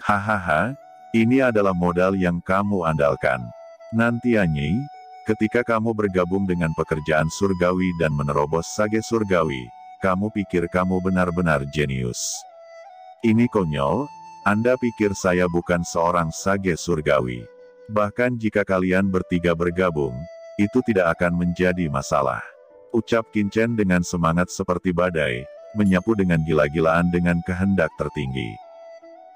Hahaha, ini adalah modal yang kamu andalkan. Nantinya, ketika kamu bergabung dengan pekerjaan surgawi dan menerobos sage surgawi, kamu pikir kamu benar-benar jenius. Ini konyol, Anda pikir saya bukan seorang sage surgawi. Bahkan jika kalian bertiga bergabung, itu tidak akan menjadi masalah. Ucap Qin Chen dengan semangat seperti badai, menyapu dengan gila-gilaan dengan kehendak tertinggi.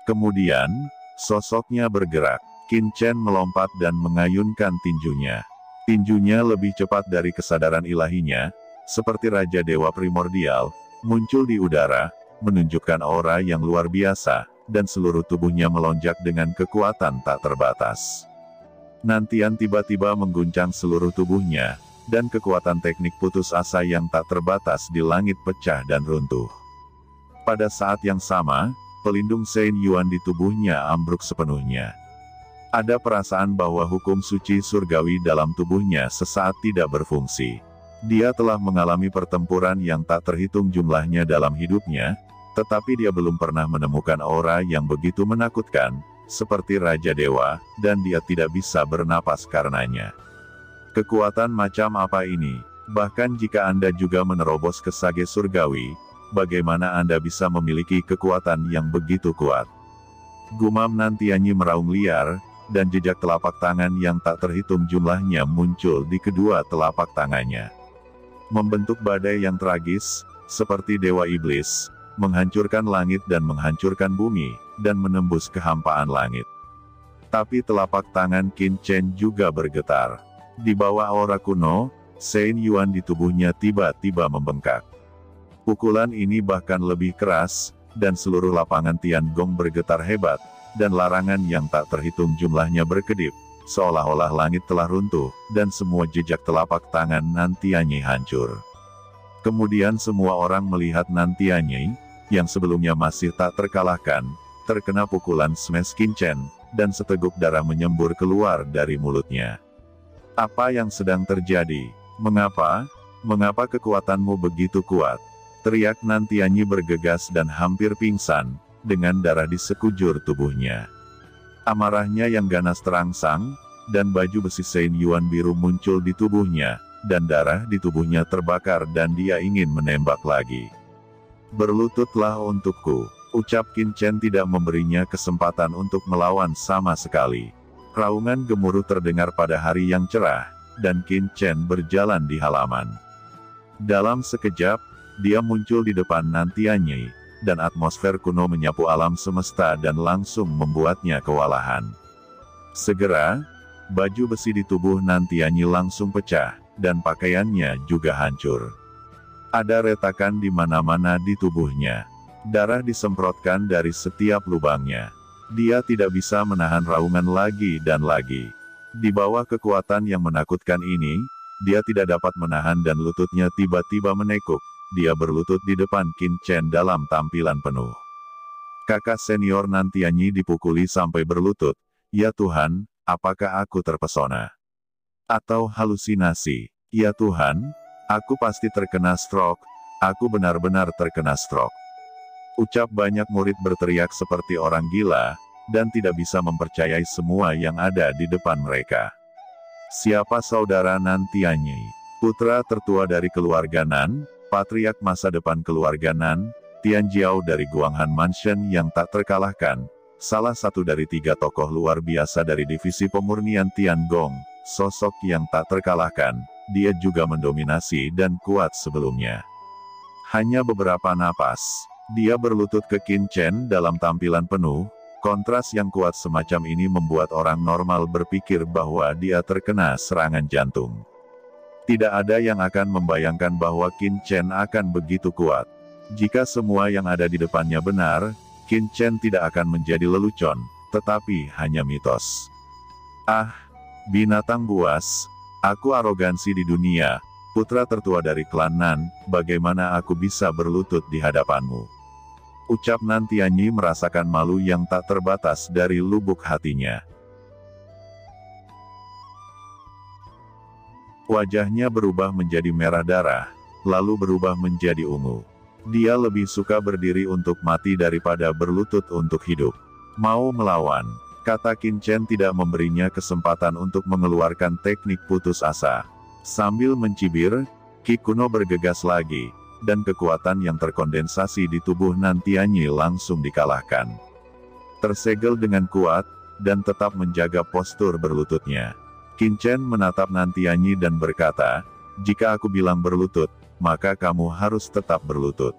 Kemudian, sosoknya bergerak. Qin Chen melompat dan mengayunkan tinjunya. Tinjunya lebih cepat dari kesadaran ilahinya, seperti Raja Dewa Primordial, muncul di udara, menunjukkan aura yang luar biasa, dan seluruh tubuhnya melonjak dengan kekuatan tak terbatas. Nantian tiba-tiba mengguncang seluruh tubuhnya, dan kekuatan teknik putus asa yang tak terbatas di langit pecah dan runtuh. Pada saat yang sama, pelindung Shen Yuan di tubuhnya ambruk sepenuhnya. Ada perasaan bahwa hukum suci surgawi dalam tubuhnya sesaat tidak berfungsi. Dia telah mengalami pertempuran yang tak terhitung jumlahnya dalam hidupnya, tetapi dia belum pernah menemukan aura yang begitu menakutkan, seperti Raja Dewa, dan dia tidak bisa bernapas karenanya. Kekuatan macam apa ini? Bahkan jika Anda juga menerobos ke sage surgawi, bagaimana Anda bisa memiliki kekuatan yang begitu kuat? Gumam Nantianyi meraung liar, dan jejak telapak tangan yang tak terhitung jumlahnya muncul di kedua telapak tangannya. Membentuk badai yang tragis, seperti Dewa Iblis, menghancurkan langit dan menghancurkan bumi, dan menembus kehampaan langit. Tapi telapak tangan Qin Chen juga bergetar. Di bawah aura kuno, Shen Yuan di tubuhnya tiba-tiba membengkak. Pukulan ini bahkan lebih keras, dan seluruh lapangan Tiangong bergetar hebat, dan larangan yang tak terhitung jumlahnya berkedip, seolah-olah langit telah runtuh, dan semua jejak telapak tangan Nantianyi hancur. Kemudian semua orang melihat Nantianyi, yang sebelumnya masih tak terkalahkan, terkena pukulan smash Qin Chen, dan seteguk darah menyembur keluar dari mulutnya. Apa yang sedang terjadi? Mengapa? Mengapa kekuatanmu begitu kuat? Teriak Nantianyi bergegas dan hampir pingsan, dengan darah di sekujur tubuhnya. Amarahnya yang ganas terangsang, dan baju besi Shen Yuan biru muncul di tubuhnya, dan darah di tubuhnya terbakar dan dia ingin menembak lagi. Berlututlah untukku, ucap Qin Chen tidak memberinya kesempatan untuk melawan sama sekali. Raungan gemuruh terdengar pada hari yang cerah, dan Qin Chen berjalan di halaman. Dalam sekejap, dia muncul di depan Nantianyi, dan atmosfer kuno menyapu alam semesta dan langsung membuatnya kewalahan. Segera, baju besi di tubuh Nantianyi langsung pecah, dan pakaiannya juga hancur. Ada retakan di mana-mana di tubuhnya. Darah disemprotkan dari setiap lubangnya. Dia tidak bisa menahan raungan lagi dan lagi. Di bawah kekuatan yang menakutkan ini, dia tidak dapat menahan dan lututnya tiba-tiba menekuk. Dia berlutut di depan Qin Chen dalam tampilan penuh. Kakak senior Nantianyi dipukuli sampai berlutut. Ya Tuhan, apakah aku terpesona? Atau halusinasi? Ya Tuhan, aku pasti terkena stroke. Aku benar-benar terkena stroke. Ucap banyak murid berteriak seperti orang gila, dan tidak bisa mempercayai semua yang ada di depan mereka. Siapa saudara Nantianyi? Putra tertua dari keluarga Nan, patriark masa depan keluarga Nan, Tian Jiao dari Guanghan Mansion yang tak terkalahkan, salah satu dari 3 tokoh luar biasa dari divisi pemurnian Tiangong, sosok yang tak terkalahkan, dia juga mendominasi dan kuat sebelumnya. Hanya beberapa napas, dia berlutut ke Qin Chen dalam tampilan penuh. Kontras yang kuat semacam ini membuat orang normal berpikir bahwa dia terkena serangan jantung. Tidak ada yang akan membayangkan bahwa Qin Chen akan begitu kuat. Jika semua yang ada di depannya benar, Qin Chen tidak akan menjadi lelucon, tetapi hanya mitos. Ah, binatang buas, aku arogansi di dunia, putra tertua dari klan Nan, bagaimana aku bisa berlutut di hadapanmu? Ucap Nantianyi merasakan malu yang tak terbatas dari lubuk hatinya. Wajahnya berubah menjadi merah darah, lalu berubah menjadi ungu. Dia lebih suka berdiri untuk mati daripada berlutut untuk hidup. Mau melawan, kata Qin Chen tidak memberinya kesempatan untuk mengeluarkan teknik putus asa. Sambil mencibir, Ki kuno bergegas lagi, dan kekuatan yang terkondensasi di tubuh Nantianyi langsung dikalahkan. Tersegel dengan kuat, dan tetap menjaga postur berlututnya. Qin Chen menatap Nantianyi dan berkata, "Jika aku bilang berlutut, maka kamu harus tetap berlutut."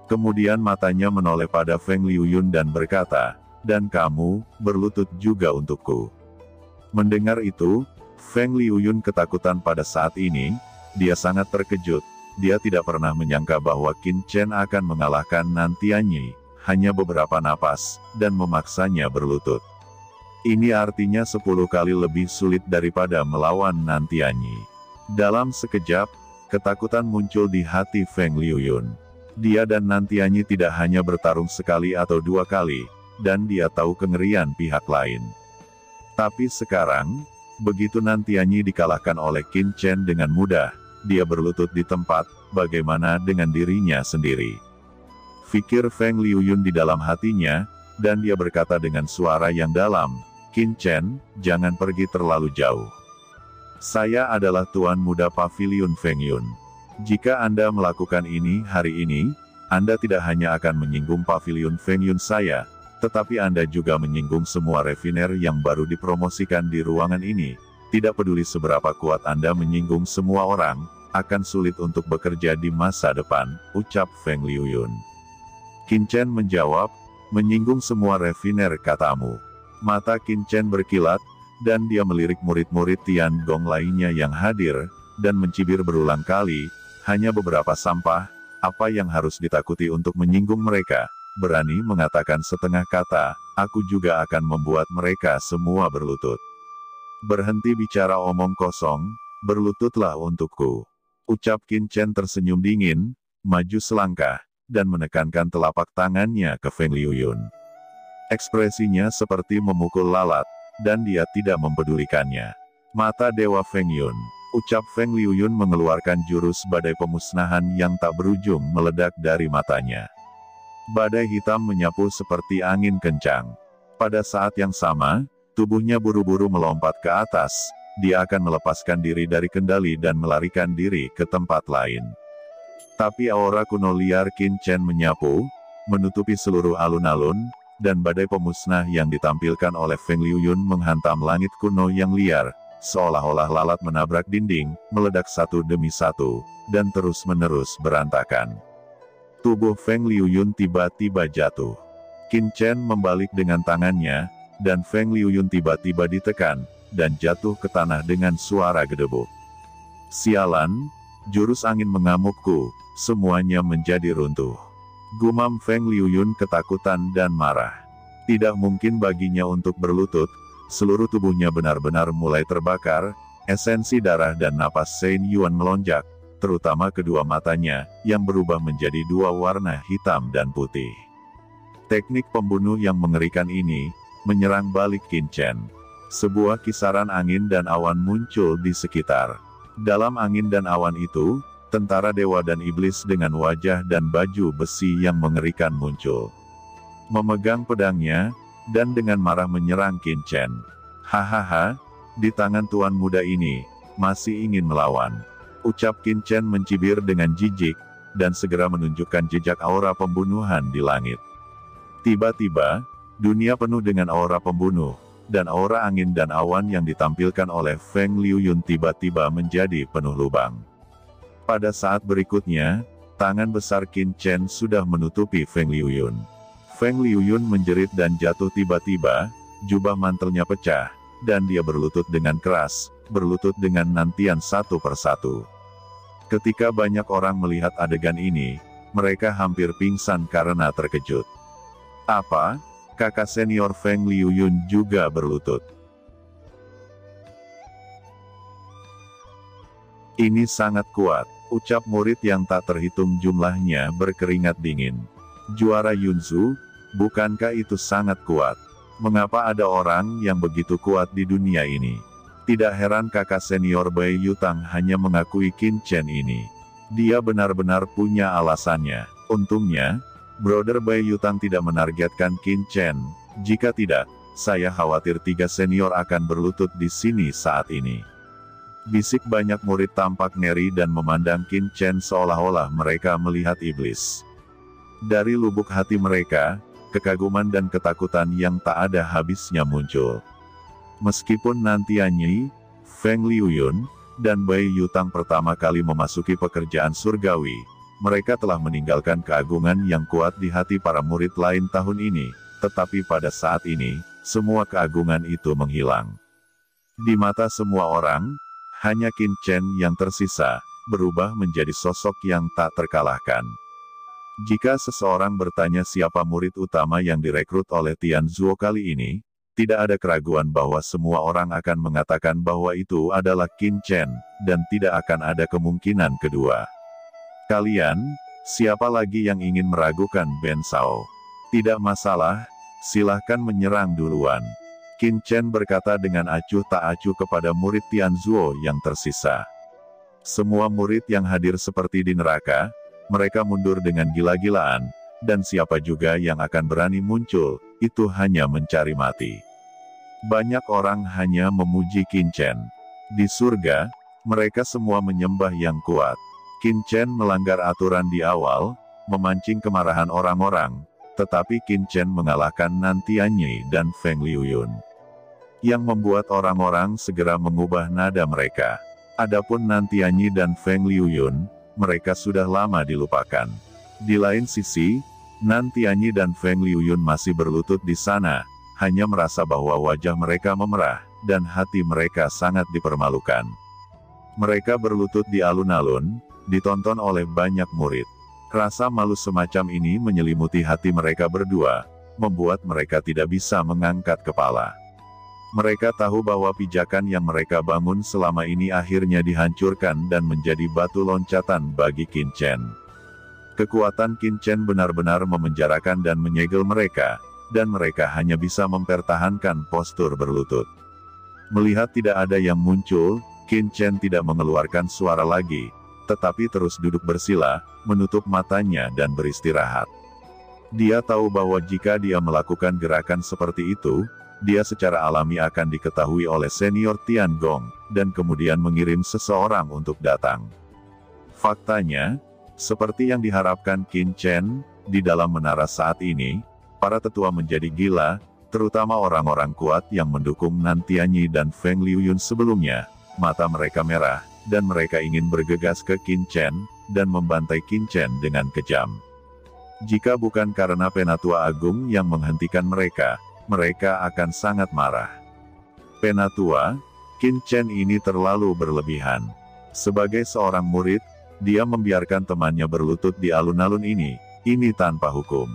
Kemudian matanya menoleh pada Feng Liuyun dan berkata, "Dan kamu, berlutut juga untukku." Mendengar itu, Feng Liuyun ketakutan pada saat ini. Dia sangat terkejut. Dia tidak pernah menyangka bahwa Qin Chen akan mengalahkan Nantianyi, hanya beberapa napas, dan memaksanya berlutut. Ini artinya 10 kali lebih sulit daripada melawan Nantianyi. Dalam sekejap, ketakutan muncul di hati Feng Liuyun. Dia dan Nantianyi tidak hanya bertarung sekali atau 2 kali, dan dia tahu kengerian pihak lain. Tapi sekarang, begitu Nantianyi dikalahkan oleh Qin Chen dengan mudah, dia berlutut di tempat, bagaimana dengan dirinya sendiri? Fikir Feng Liuyun di dalam hatinya, dan dia berkata dengan suara yang dalam, "Qin Chen, jangan pergi terlalu jauh. Saya adalah Tuan Muda Paviliun Feng Yun. Jika Anda melakukan ini hari ini, Anda tidak hanya akan menyinggung Paviliun Feng Yun saya, tetapi Anda juga menyinggung semua refiner yang baru dipromosikan di ruangan ini. Tidak peduli seberapa kuat Anda menyinggung semua orang, akan sulit untuk bekerja di masa depan," ucap Feng Liuyun. Qin Chen menjawab, "Menyinggung semua refiner katamu." Mata Qin Chen berkilat, dan dia melirik murid-murid Tian Gong lainnya yang hadir, dan mencibir berulang kali, "Hanya beberapa sampah, apa yang harus ditakuti untuk menyinggung mereka? Berani mengatakan setengah kata, aku juga akan membuat mereka semua berlutut. Berhenti bicara omong kosong, berlututlah untukku." Ucap Qin Chen tersenyum dingin, maju selangkah, dan menekankan telapak tangannya ke Feng Liuyun. Ekspresinya seperti memukul lalat, dan dia tidak mempedulikannya. "Mata Dewa Feng Yun," ucap Feng Liuyun mengeluarkan jurus badai pemusnahan yang tak berujung meledak dari matanya. Badai hitam menyapu seperti angin kencang. Pada saat yang sama, tubuhnya buru-buru melompat ke atas, dia akan melepaskan diri dari kendali dan melarikan diri ke tempat lain. Tapi aura kuno liar Qin Chen menyapu, menutupi seluruh alun-alun, dan badai pemusnah yang ditampilkan oleh Feng Liuyun menghantam langit kuno yang liar, seolah-olah lalat menabrak dinding, meledak satu demi satu, dan terus-menerus berantakan. Tubuh Feng Liuyun tiba-tiba jatuh. Qin Chen membalik dengan tangannya, dan Feng Liuyun tiba-tiba ditekan, dan jatuh ke tanah dengan suara gedebuk. "Sialan, jurus angin mengamukku, semuanya menjadi runtuh." Gumam Feng Liuyun ketakutan dan marah. Tidak mungkin baginya untuk berlutut, seluruh tubuhnya benar-benar mulai terbakar, esensi darah dan napas Shen Yuan melonjak, terutama kedua matanya, yang berubah menjadi 2 warna hitam dan putih. Teknik pembunuh yang mengerikan ini, menyerang balik Qin Chen. Sebuah kisaran angin dan awan muncul di sekitar. Dalam angin dan awan itu, tentara dewa dan iblis dengan wajah dan baju besi yang mengerikan muncul. Memegang pedangnya, dan dengan marah menyerang Qin Chen. "Hahaha, di tangan Tuan Muda ini, masih ingin melawan," ucap Qin Chen mencibir dengan jijik, dan segera menunjukkan jejak aura pembunuhan di langit. Tiba-tiba, dunia penuh dengan aura pembunuh, dan aura angin dan awan yang ditampilkan oleh Feng Liuyun tiba-tiba menjadi penuh lubang. Pada saat berikutnya, tangan besar Qin Chen sudah menutupi Feng Liuyun. Feng Liuyun menjerit dan jatuh tiba-tiba, jubah mantelnya pecah, dan dia berlutut dengan keras, berlutut dengan nantian satu persatu. Ketika banyak orang melihat adegan ini, mereka hampir pingsan karena terkejut. "Apa? Kakak senior Feng Liuyun juga berlutut? Ini sangat kuat," ucap murid yang tak terhitung jumlahnya berkeringat dingin. "Juara Yunzu, bukankah itu sangat kuat? Mengapa ada orang yang begitu kuat di dunia ini?" Tidak heran kakak senior Bai Yutang hanya mengakui Qin Chen ini. Dia benar-benar punya alasannya. Untungnya, Brother Bai Yutang tidak menargetkan Qin Chen, Jika tidak, saya khawatir 3 senior akan berlutut di sini saat ini. Bisik banyak murid tampak ngeri dan memandang Qin Chen seolah-olah mereka melihat iblis. Dari lubuk hati mereka, kekaguman dan ketakutan yang tak ada habisnya muncul. Meskipun Nantianyi, Feng Liuyun, dan Bai Yutang pertama kali memasuki pekerjaan surgawi, mereka telah meninggalkan keagungan yang kuat di hati para murid lain tahun ini, tetapi pada saat ini, semua keagungan itu menghilang. Di mata semua orang, hanya Qin Chen yang tersisa, berubah menjadi sosok yang tak terkalahkan. Jika seseorang bertanya siapa murid utama yang direkrut oleh Tian Zuo kali ini, tidak ada keraguan bahwa semua orang akan mengatakan bahwa itu adalah Qin Chen, dan tidak akan ada kemungkinan kedua. Kalian, siapa lagi yang ingin meragukan Ben Shao? Tidak masalah, silahkan menyerang duluan. Qin Chen berkata dengan acuh tak acuh kepada murid Tian Zuo yang tersisa. Semua murid yang hadir seperti di neraka, mereka mundur dengan gila-gilaan, dan siapa juga yang akan berani muncul, itu hanya mencari mati. Banyak orang hanya memuji Qin Chen. Di surga, mereka semua menyembah yang kuat. Qin Chen melanggar aturan di awal, memancing kemarahan orang-orang, tetapi Qin Chen mengalahkan Nantianyi dan Feng Liuyun. Yang membuat orang-orang segera mengubah nada mereka. Adapun Nantianyi dan Feng Liuyun, mereka sudah lama dilupakan. Di lain sisi, Nantianyi dan Feng Liuyun masih berlutut di sana, hanya merasa bahwa wajah mereka memerah, dan hati mereka sangat dipermalukan. Mereka berlutut di alun-alun, ditonton oleh banyak murid. Rasa malu semacam ini menyelimuti hati mereka berdua, membuat mereka tidak bisa mengangkat kepala. Mereka tahu bahwa pijakan yang mereka bangun selama ini akhirnya dihancurkan dan menjadi batu loncatan bagi Qin Chen. Kekuatan Qin Chen benar-benar memenjarakan dan menyegel mereka, dan mereka hanya bisa mempertahankan postur berlutut. Melihat tidak ada yang muncul, Qin Chen tidak mengeluarkan suara lagi, tetapi terus duduk bersila, menutup matanya dan beristirahat. Dia tahu bahwa jika dia melakukan gerakan seperti itu, dia secara alami akan diketahui oleh senior Tiangong, dan kemudian mengirim seseorang untuk datang. Faktanya, seperti yang diharapkan Qin Chen, di dalam menara saat ini, para tetua menjadi gila, terutama orang-orang kuat yang mendukung Nantianyi dan Feng Liuyun sebelumnya. Mata mereka merah, dan mereka ingin bergegas ke Qin Chen, dan membantai Qin Chen dengan kejam. Jika bukan karena Penatua Agung yang menghentikan mereka, mereka akan sangat marah. Penatua, Qin Chen ini terlalu berlebihan. Sebagai seorang murid, dia membiarkan temannya berlutut di alun-alun ini tanpa hukum.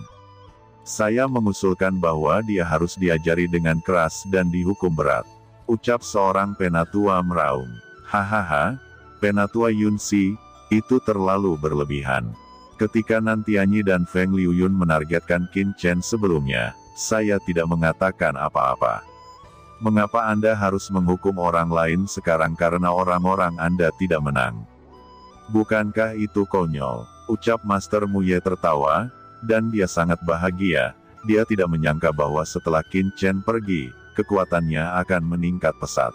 Saya mengusulkan bahwa dia harus diajari dengan keras dan dihukum berat. Ucap seorang penatua meraung. Hahaha, Penatua Yunxi, itu terlalu berlebihan. Ketika Nantianyi dan Feng Liuyun menargetkan Qin Chen sebelumnya, saya tidak mengatakan apa-apa. Mengapa Anda harus menghukum orang lain sekarang karena orang-orang Anda tidak menang? Bukankah itu konyol? Ucap Master Muye tertawa, dan dia sangat bahagia. Dia tidak menyangka bahwa setelah Qin Chen pergi, kekuatannya akan meningkat pesat.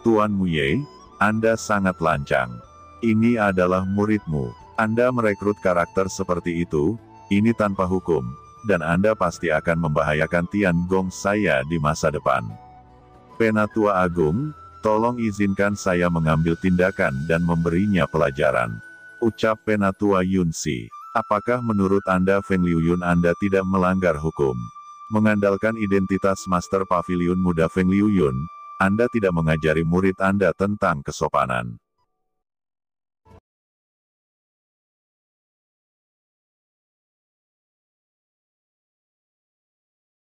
Tuan Muye, Anda sangat lancang. Ini adalah muridmu. Anda merekrut karakter seperti itu, ini tanpa hukum, dan Anda pasti akan membahayakan Tiangong saya di masa depan. Penatua Agung, tolong izinkan saya mengambil tindakan dan memberinya pelajaran. Ucap Penatua Yunxi. Apakah menurut Anda Feng Liuyun Anda tidak melanggar hukum? Mengandalkan identitas Master Pavilion Muda Feng Liuyun, Anda tidak mengajari murid Anda tentang kesopanan.